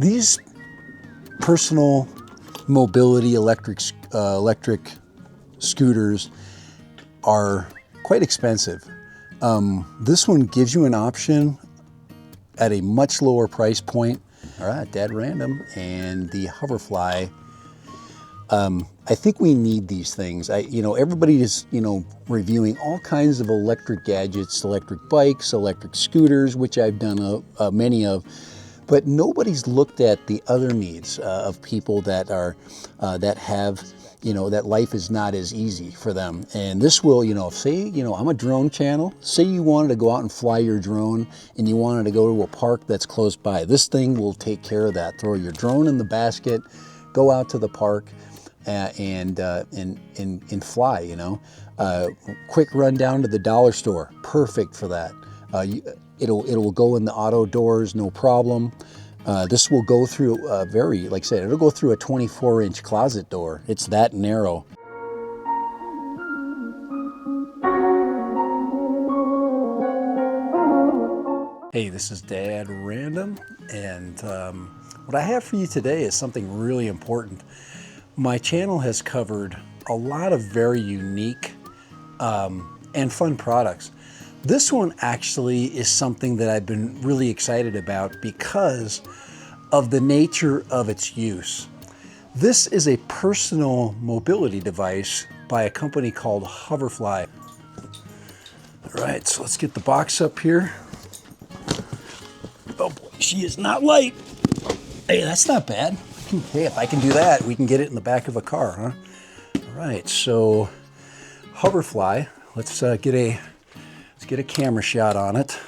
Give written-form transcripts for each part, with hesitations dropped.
These personal mobility electric scooters are quite expensive. This one gives you an option at a much lower price point. All right, Dad Random and the Hoverfly. I think we need these things. Everybody is, reviewing all kinds of electric gadgets, electric bikes, electric scooters, which I've done many of, but nobody's looked at the other needs of people that are, that have, that life is not as easy for them. And this will, say, I'm a drone channel. Say you wanted to go out and fly your drone and you wanted to go to a park that's close by. This thing will take care of that. Throw your drone in the basket, go out to the park, and fly. Quick run down to the dollar store, perfect for that. It'll go in the auto doors, no problem. This will go through like I said, it'll go through a 24-inch closet door. It's that narrow. Hey, this is Dad Random, and what I have for you today is something really important. My channel has covered a lot of very unique and fun products. This one actually is something that I've been really excited about because of the nature of its use. This is a personal mobility device by a company called Hoverfly. All right, so let's get the box up here. Oh boy, she is not light. Hey, that's not bad. Hey, if I can do that, we can get it in the back of a car, huh? All right, so Hoverfly, let's get a camera shot on it.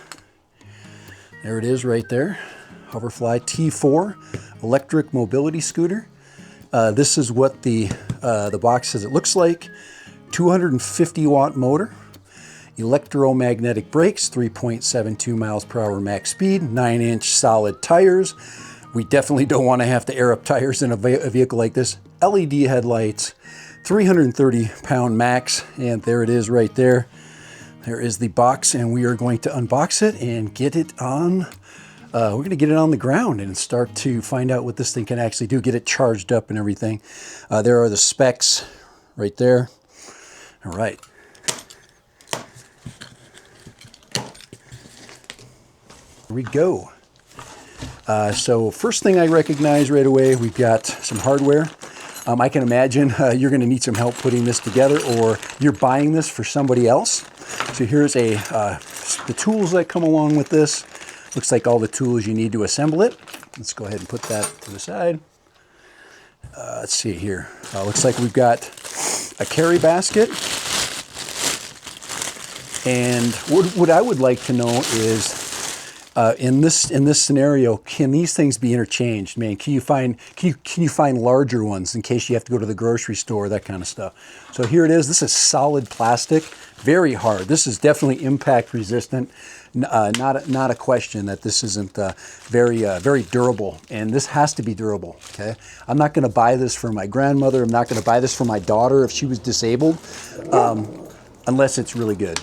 There it is right there. Hoverfly T4 electric mobility scooter. This is what the box says it looks like. 250 watt motor, electromagnetic brakes, 3.72 miles per hour max speed, 9-inch solid tires. We definitely don't want to have to air up tires in a vehicle like this. LED headlights, 330 pound max, and there it is right there. There is the box, and we are going to unbox it and get it on, we're going to get it on the ground and start to find out what this thing can actually do, get it charged up and everything. There are the specs right there. All right. Here we go. So first thing I recognize right away, we've got some hardware. I can imagine you're going to need some help putting this together, or you're buying this for somebody else. So here's the tools that come along with this. Looks like all the tools you need to assemble it. Let's go ahead and put that to the side. Let's see here. Looks like we've got a carry basket. And what I would like to know is, in this scenario, can these things be interchanged? Man, can you find larger ones in case you have to go to the grocery store, that kind of stuff? So here it is. This is solid plastic, very hard. This is definitely impact resistant. Not a question that this isn't very durable, and this has to be durable. Okay, I'm not going to buy this for my grandmother. I'm not going to buy this for my daughter if she was disabled, unless it's really good.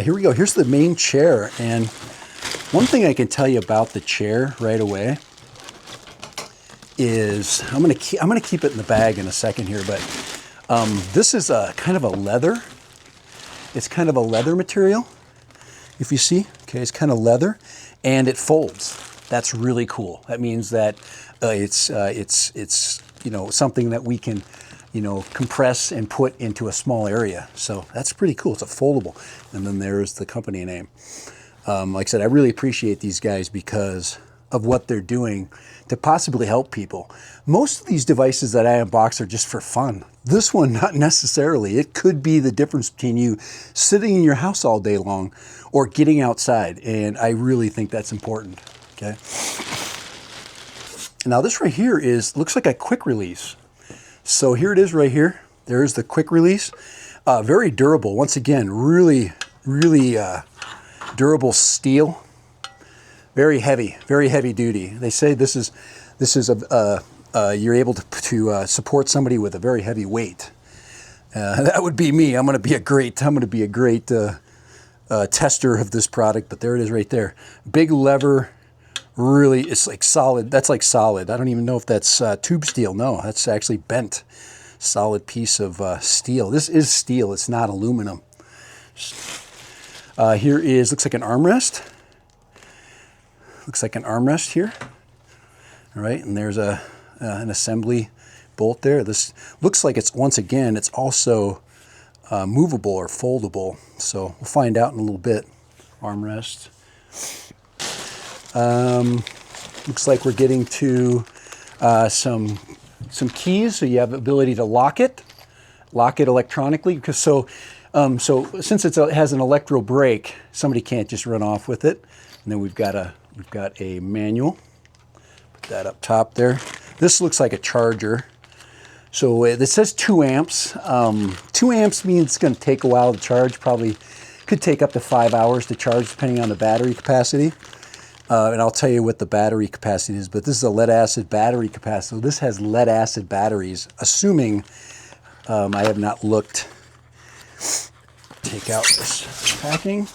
Here we go. Here's the main chair, and one thing I can tell you about the chair right away is I'm gonna keep it in the bag in a second here, but this is a kind of a leather. It's kind of a leather material, if you see. Okay, it's kind of leather, and it folds. That's really cool. That means that it's something that we can compress and put into a small area. So that's pretty cool. It's a foldable, and then there's the company name. Like I said, I really appreciate these guys because of what they're doing to possibly help people. Most of these devices that I unbox are just for fun. This one, not necessarily. It could be the difference between you sitting in your house all day long or getting outside, and I really think that's important, okay? Now this right here looks like a quick release. So here it is right here. There's the quick release. Very durable. Once again, really durable steel, very heavy duty. They say this is you're able to support somebody with a very heavy weight. That would be me. I'm going to be a great tester of this product. But there it is right there. Big lever Really, it's like solid. That's like solid. I don't even know if that's tube steel. No, that's actually bent. Solid piece of steel. This is steel. It's not aluminum. Here is, looks like an armrest. Looks like an armrest here. All right, and there's an assembly bolt there. This looks like it's, once again, it's also movable or foldable. So we'll find out in a little bit. Armrest. Looks like we're getting to some keys, so you have the ability to lock it electronically. Because so since it has an electro brake, somebody can't just run off with it. And then we've got a manual. Put that up top there. This looks like a charger. So this says 2 amps. 2 amps means it's going to take a while to charge. Probably could take up to 5 hours to charge, depending on the battery capacity. And I'll tell you what the battery capacity is, but this is a lead acid battery capacity. So this has lead acid batteries, assuming I have not looked. Take out this packing.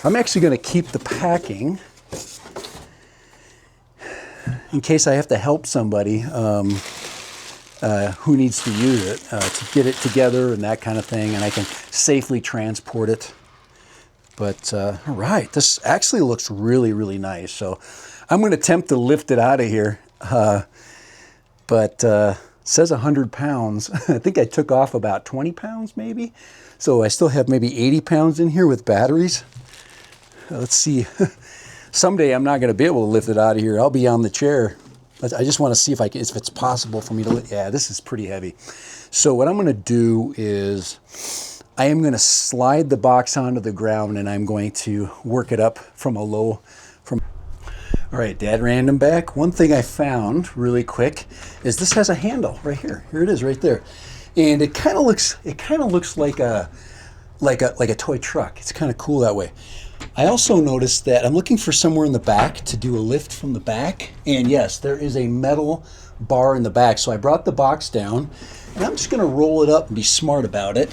I'm actually going to keep the packing in case I have to help somebody who needs to use it, to get it together and that kind of thing, and I can safely transport it. But all right, this actually looks really, really nice. So I'm going to attempt to lift it out of here. But it says 100 pounds. I think I took off about 20 pounds maybe. So I still have maybe 80 pounds in here with batteries. Let's see. Someday I'm not going to be able to lift it out of here. I'll be on the chair. I just want to see if it's possible for me to lift. Yeah, this is pretty heavy. So what I'm going to do is I am going to slide the box onto the ground, and I'm going to work it up from a low. All right, Dad Random back. One thing I found really quick is this has a handle right here. Here it is, right there, and it kind of looks like a toy truck. It's kind of cool that way. I also noticed that I'm looking for somewhere in the back to do a lift from the back, and yes, there is a metal bar in the back. So I brought the box down, and I'm just going to roll it up and be smart about it.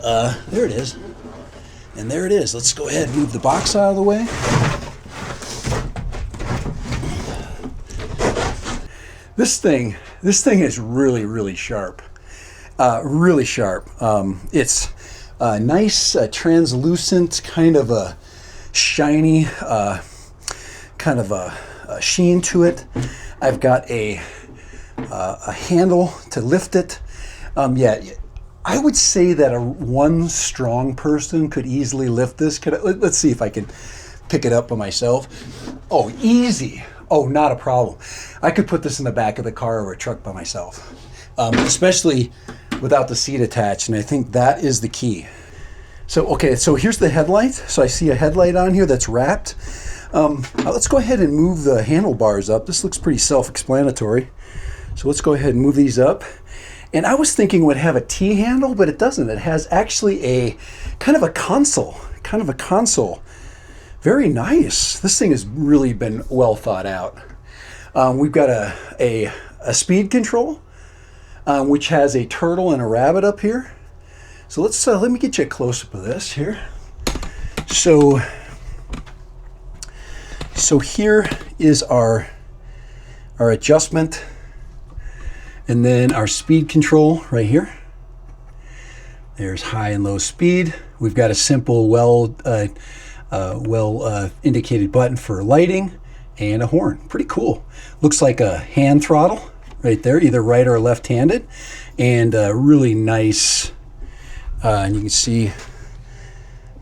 There it is. And there it is. Let's go ahead and move the box out of the way. This thing is really, really sharp. Really sharp. It's a nice, translucent, kind of a shiny, kind of a sheen to it. I've got a handle to lift it. Yeah, I would say that one strong person could easily lift this. Let's see if I can pick it up by myself. Oh, easy. Oh, not a problem. I could put this in the back of the car or a truck by myself, especially without the seat attached, and I think that is the key. So, okay, so here's the headlight. So I see a headlight on here that's wrapped. Let's go ahead and move the handlebars up. This looks pretty self-explanatory. So let's go ahead and move these up. And I was thinking it would have a T handle, but it doesn't. It has actually a kind of a console. Very nice. This thing has really been well thought out. We've got a speed control, which has a turtle and a rabbit up here. So let me get you a close-up of this here. So here is our adjustment, and then our speed control right here. There's high and low speed. We've got a simple, well indicated button for lighting and a horn. Pretty cool. Looks like a hand throttle right there, either right or left-handed, and really nice. And you can see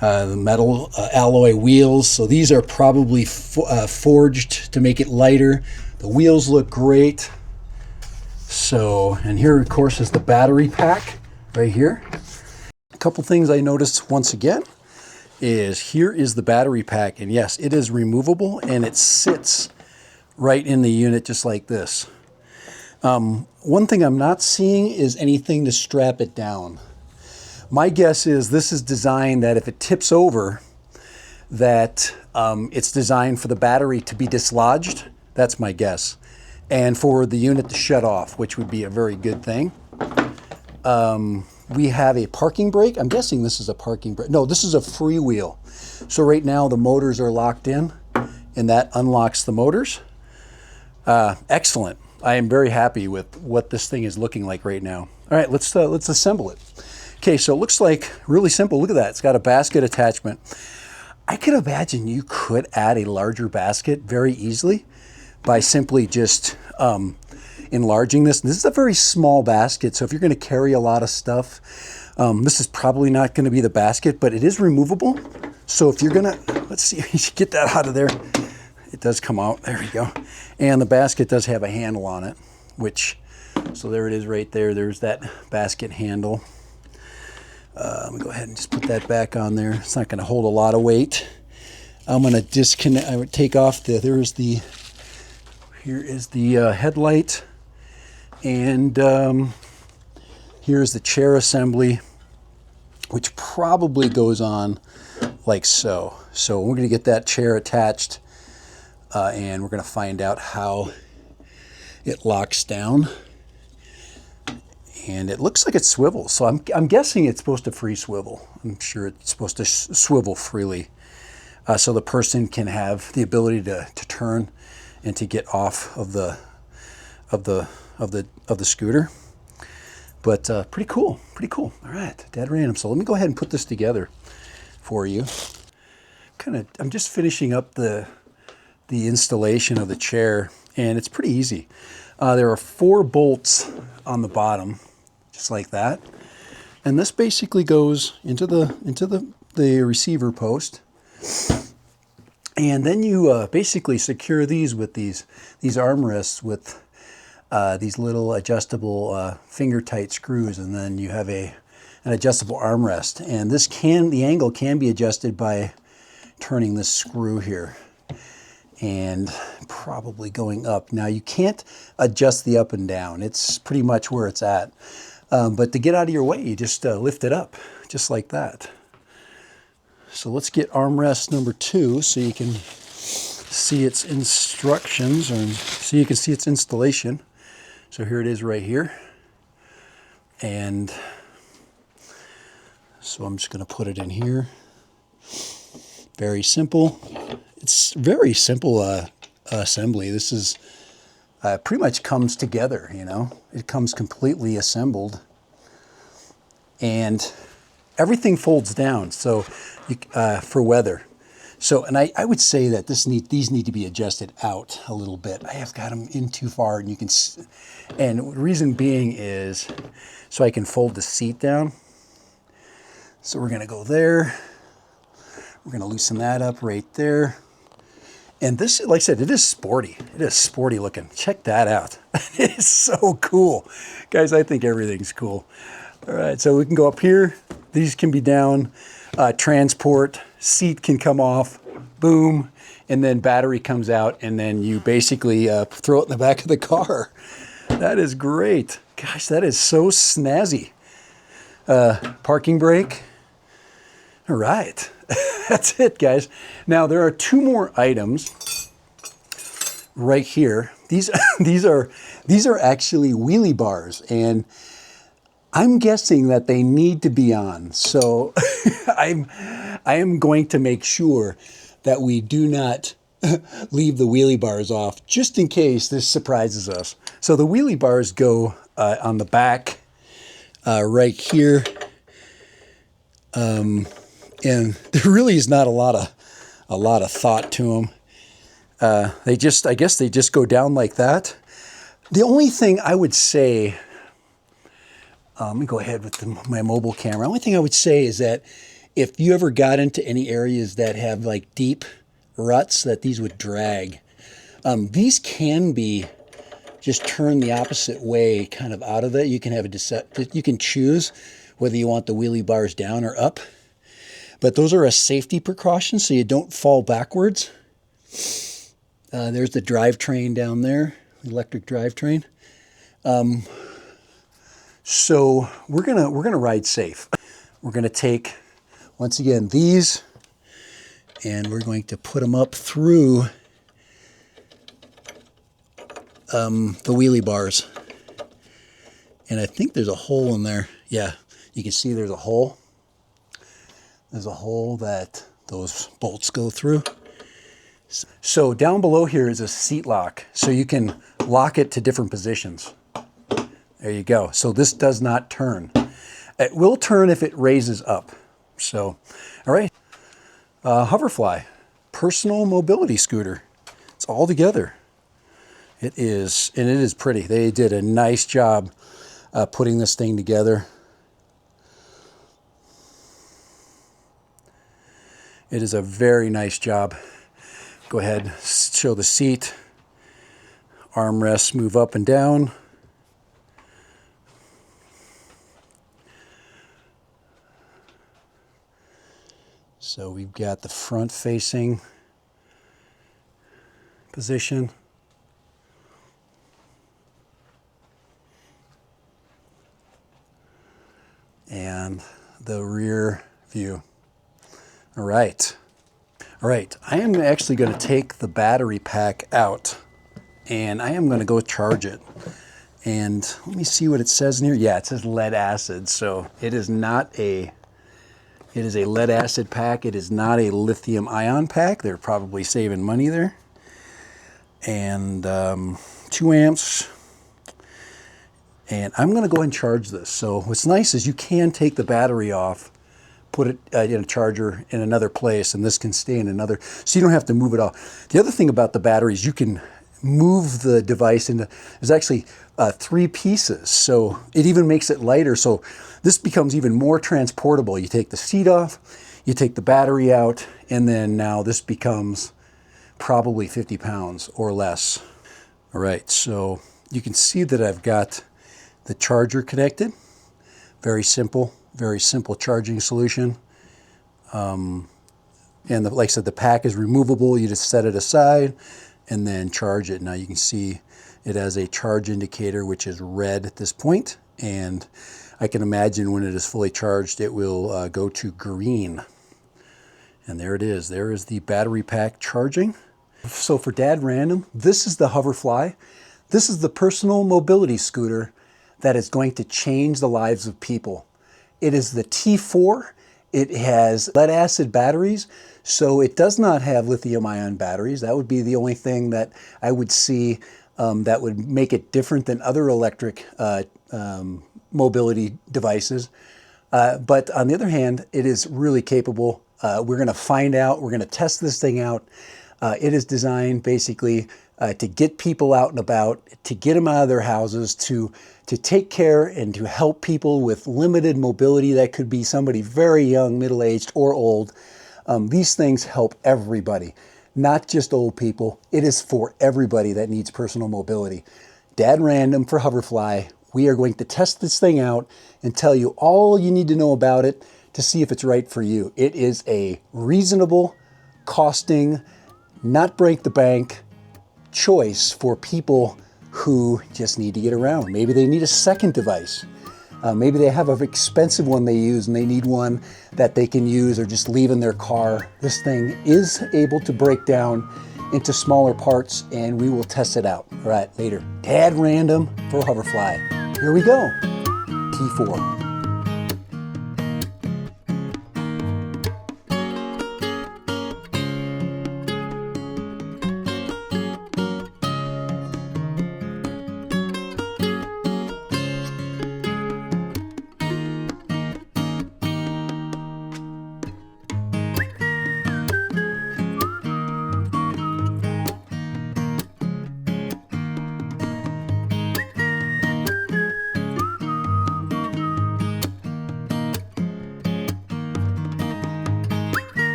the metal alloy wheels. So these are probably forged to make it lighter. The wheels look great. So, and here of course is the battery pack right here. A couple things I noticed once again is here is the battery pack, and yes, it is removable and it sits right in the unit just like this. One thing I'm not seeing is anything to strap it down. My guess is this is designed that if it tips over, that it's designed for the battery to be dislodged. That's my guess. And for the unit to shut off, which would be a very good thing. We have a parking brake. I'm guessing this is a parking brake. No, this is a freewheel. So right now the motors are locked in, and that unlocks the motors. Excellent. I am very happy with what this thing is looking like right now. All right, let's assemble it. Okay, so it looks like really simple. Look at that. It's got a basket attachment. I could imagine you could add a larger basket very easily by simply just enlarging this. This is a very small basket, so if you're going to carry a lot of stuff, this is probably not going to be the basket, but it is removable. So if you're going to, let's see, you should get that out of there. It does come out. There we go. And the basket does have a handle on it, which, so there it is right there. There's that basket handle. Let me go ahead and just put that back on there. It's not going to hold a lot of weight. I'm going to disconnect. I would take off the, here is the headlight, and here's the chair assembly, which probably goes on like so. So we're going to get that chair attached, and we're going to find out how it locks down. And it looks like it swivels, so I'm guessing it's supposed to free swivel. I'm sure it's supposed to swivel freely, so the person can have the ability to turn and to get off of the scooter. But pretty cool, pretty cool. All right, dead random. So let me go ahead and put this together for you. I'm just finishing up the installation of the chair, and it's pretty easy. There are 4 bolts on the bottom, just like that, and this basically goes into the receiver post, and then you basically secure these with these armrests with these little adjustable finger tight screws, and then you have an adjustable armrest, and the angle can be adjusted by turning this screw here and probably going up. Now you can't adjust the up and down. It's pretty much where it's at. But to get out of your way, you just lift it up, just like that. So let's get armrest number 2 so you can see its instructions, or so you can see its installation. So here it is right here. And so I'm just going to put it in here. Very simple. It's very simple assembly. This is pretty much comes together, you know. It comes completely assembled, and everything folds down. So for weather. So, and I would say that these need to be adjusted out a little bit. I have got them in too far, and you can. And the reason being is so I can fold the seat down. So we're going to go there. We're going to loosen that up right there. And this, like I said, it is sporty. It is sporty looking. Check that out. It is so cool. Guys, I think everything's cool. All right, so we can go up here. These can be down. Transport, seat can come off. Boom. And then battery comes out, and then you basically throw it in the back of the car. That is great. Gosh, that is so snazzy. Parking brake. All right. That's it, guys. Now there are 2 more items right here. These are actually wheelie bars, and I'm guessing that they need to be on. So I am going to make sure that we do not leave the wheelie bars off, just in case this surprises us. So the wheelie bars go on the back right here. And there really is not a lot of thought to them. I guess they just go down like that. The only thing I would say, let me go ahead with my mobile camera. The only thing I would say is that if you ever got into any areas that have like deep ruts, that these would drag. These can be just turned the opposite way, kind of out of it. You can have you can choose whether you want the wheelie bars down or up. But those are a safety precaution so you don't fall backwards. There's the drivetrain down there, electric drivetrain. So we're gonna ride safe. We're gonna take, once again, these, and we're going to put them up through the wheelie bars. And I think there's a hole in there. Yeah, you can see there's a hole. There's a hole that those bolts go through. So down below here is a seat lock, so you can lock it to different positions. There you go. So this does not turn. It will turn if it raises up. So, all right. Hoverfly, personal mobility scooter. It's all together. It is, and it is pretty. They did a nice job putting this thing together. It is a very nice job. Go ahead, show the seat. Armrests move up and down. So we've got the front facing position. And the rear view. All right. All right, I am actually going to take the battery pack out and I am going to go charge it. And let me see what it says in here. Yeah, it says lead acid. So it is not a, it is a lead acid pack. It is not a lithium ion pack. They're probably saving money there. And 2 amps. And I'm going to go ahead and charge this. So what's nice is you can take the battery off, put it in a charger in another place, and this can stay in another, so you don't have to move it all. The other thing about the batteries, you can move the device into, there's actually 3 pieces, so it even makes it lighter, so this becomes even more transportable. You take the seat off, you take the battery out, and then now this becomes probably 50 pounds or less. All right, so you can see that I've got the charger connected. Very simple charging solution. And like I said, the pack is removable. You just set it aside and then charge it. Now you can see it has a charge indicator, which is red at this point. And I can imagine when it is fully charged, it will go to green. And there it is. There is the battery pack charging. So for Dad Random, this is the Hoverfly. This is the personal mobility scooter that is going to change the lives of people. It is the T4. It has lead acid batteries, so it does not have lithium ion batteries. That would be the only thing that I would see that would make it different than other electric mobility devices. But on the other hand, it is really capable. We're gonna find out, we're gonna test this thing out. It is designed basically to get people out and about, to get them out of their houses, to take care and to help people with limited mobility. That could be somebody very young, middle-aged, or old. These things help everybody, not just old people. It is for everybody that needs personal mobility. Dad Random for Hoverfly. We are going to test this thing out and tell you all you need to know about it to see if it's right for you. It is a reasonable, costing, not break the bank choice for people who just need to get around. Maybe they need a second device. Maybe they have an expensive one they use and they need one that they can use or just leave in their car. This thing is able to break down into smaller parts and we will test it out. All right, later. Dad Random for Hoverfly. Here we go. T4.